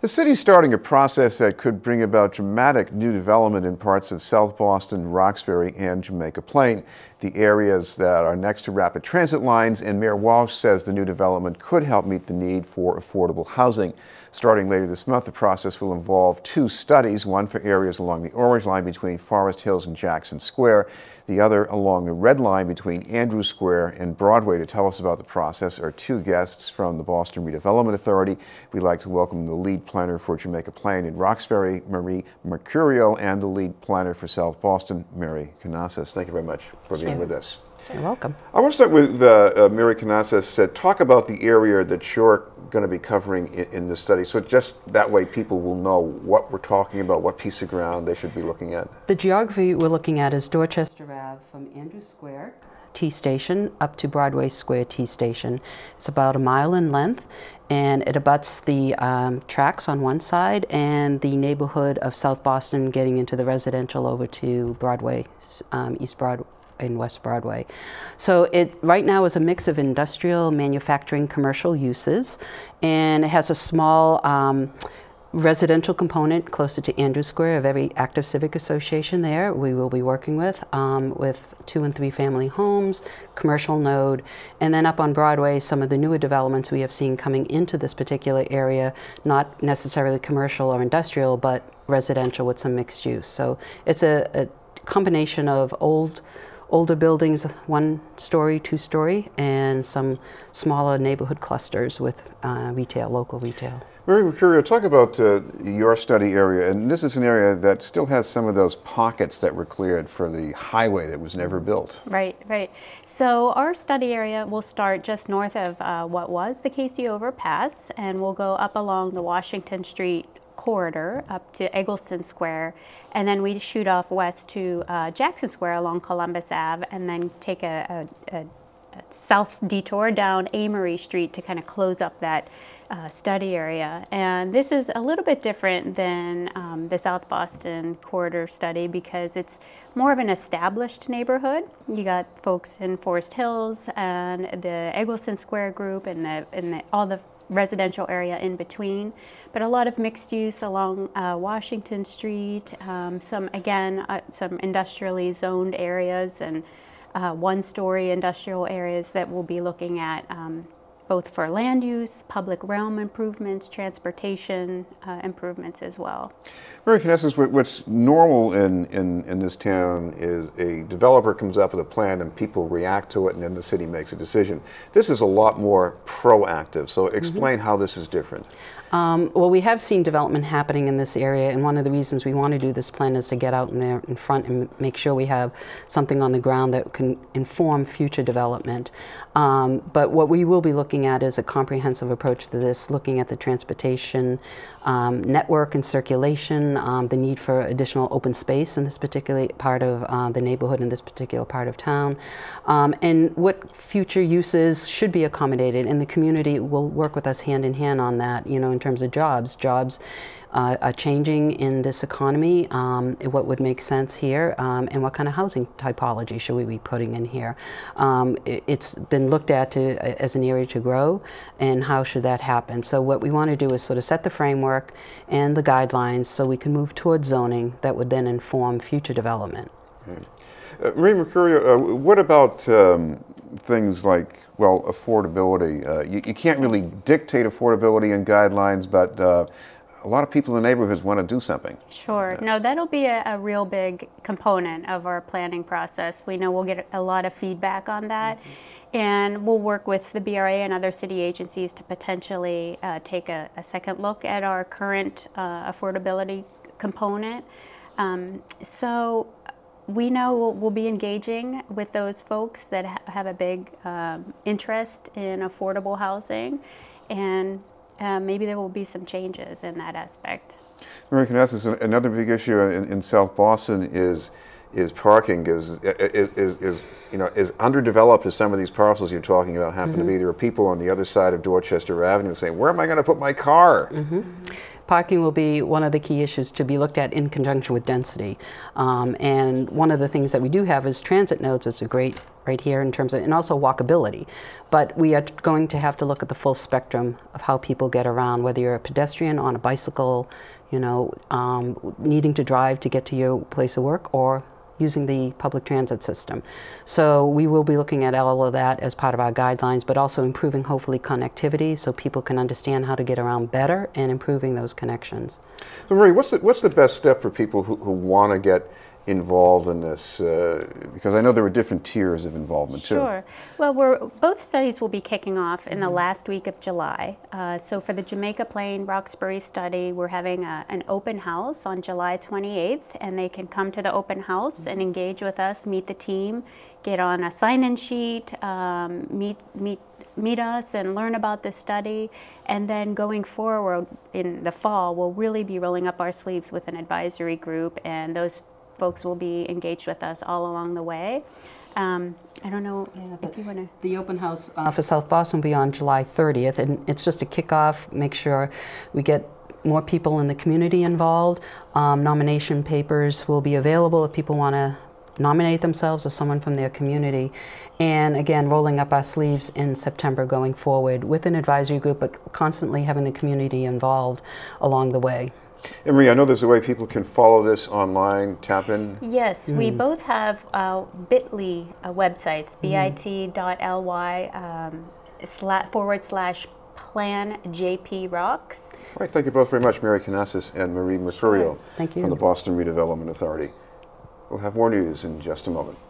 The city's starting a process that could bring about dramatic new development in parts of South Boston, Roxbury, and Jamaica Plain, the areas that are next to rapid transit lines, and Mayor Walsh says the new development could help meet the need for affordable housing. Starting later this month, the process will involve two studies, one for areas along the Orange Line between Forest Hills and Jackson Square, the other along the Red Line between Andrews Square and Broadway. To tell us about the process are two guests from the Boston Redevelopment Authority. We'd like to welcome the lead planner for Jamaica Plain and Roxbury, Marie Mercurio, and the lead planner for South Boston, Mary Knasas. Thank you very much for being with us. You're welcome. I want to start with Mary Knasas. Talk about the area that you're going to be covering in this study, so just that way people will know what we're talking about, what piece of ground they should be looking at. The geography we're looking at is Dorchester Ave from Andrews Square T Station up to Broadway Square T Station. It's about a mile in length, and it abuts the tracks on one side and the neighborhood of South Boston getting into the residential over to Broadway, East Broadway and West Broadway. So it right now is a mix of industrial, manufacturing, commercial uses, and it has a small residential component closer to Andrews Square, a very active civic association there we will be working with 2 and 3 family homes, commercial node, and then up on Broadway, some of the newer developments we have seen coming into this particular area, not necessarily commercial or industrial, but residential with some mixed use. So it's a combination of older buildings, 1-story, 2-story, and some smaller neighborhood clusters with retail, local retail. Mary Mercurio, talk about your study area, and this is an area that still has some of those pockets that were cleared for the highway that was never built. Right, right. So our study area will start just north of what was the Casey Overpass, and we'll go up along the Washington Street corridor up to Eggleston Square, and then we shoot off west to Jackson Square along Columbus Ave, and then take a south detour down Amory Street to kind of close up that study area. And this is a little bit different than the South Boston corridor study because it's more of an established neighborhood. You got folks in Forest Hills and the Eggleston Square group and all the residential area in between, but a lot of mixed use along Washington Street, some industrially zoned areas and 1-story industrial areas that we'll be looking at both for land use, public realm improvements, transportation improvements as well. Mary Knasas, what's normal in this town is a developer comes up with a plan and people react to it and then the city makes a decision. This is a lot more proactive, so explain how this is different. Well, we have seen development happening in this area, and one of the reasons we want to do this plan is to get out in there in front and make sure we have something on the ground that can inform future development. But what we will be looking at is a comprehensive approach to this, looking at the transportation network and circulation, the need for additional open space in this particular part of the neighborhood, in this particular part of town, and what future uses should be accommodated. And the community will work with us hand in hand on that, you know, in terms of jobs. Jobs are changing in this economy, what would make sense here, and what kind of housing typology should we be putting in here. It's been looked at as an area to grow, and how should that happen. So what we want to do is sort of set the framework and the guidelines so we can move towards zoning that would then inform future development. Right. Marie Mercurio, what about things like, well, affordability? You can't really dictate affordability and guidelines, but a lot of people in the neighborhoods want to do something. Sure. No, that'll be a real big component of our planning process. We know we'll get a lot of feedback on that, and we'll work with the BRA and other city agencies to potentially take a second look at our current affordability component. So we know we'll be engaging with those folks that have a big interest in affordable housing, and maybe there will be some changes in that aspect. Mary Knasas, another big issue in South Boston is parking. Is underdeveloped as some of these parcels you're talking about happen to be. There are people on the other side of Dorchester Avenue saying, "Where am I going to put my car?" parking will be one of the key issues to be looked at in conjunction with density. And one of the things that we do have is transit nodes. It's a great right here in terms of, and also walkability. But we are going to have to look at the full spectrum of how people get around, whether you're a pedestrian, on a bicycle, you know, needing to drive to get to your place of work, or using the public transit system. So we will be looking at all of that as part of our guidelines, but also improving, hopefully, connectivity so people can understand how to get around better and improving those connections. So Marie, what's the best step for people who want to get involved in this? Because I know there are different tiers of involvement too. Sure. Well, both studies will be kicking off in the last week of July. So for the Jamaica Plain Roxbury study, we're having an open house on July 28th, and they can come to the open house and engage with us, meet the team, get on a sign-in sheet, meet us and learn about this study. And then going forward in the fall, we'll really be rolling up our sleeves with an advisory group, and those folks will be engaged with us all along the way. I don't know if you want to... The open house for South Boston will be on July 30th, and it's just a kickoff, make sure we get more people in the community involved. Nomination papers will be available if people want to nominate themselves or someone from their community. And again, rolling up our sleeves in September going forward with an advisory group, but constantly having the community involved along the way. And Marie, I know there's a way people can follow this online, tap in. Yes, we both have bit.ly websites, bit.ly/plan-JP-Rocks. All right, thank you both very much, Mary Knasas and Marie Mercurio Thank you. from the Boston Redevelopment Authority. We'll have more news in just a moment.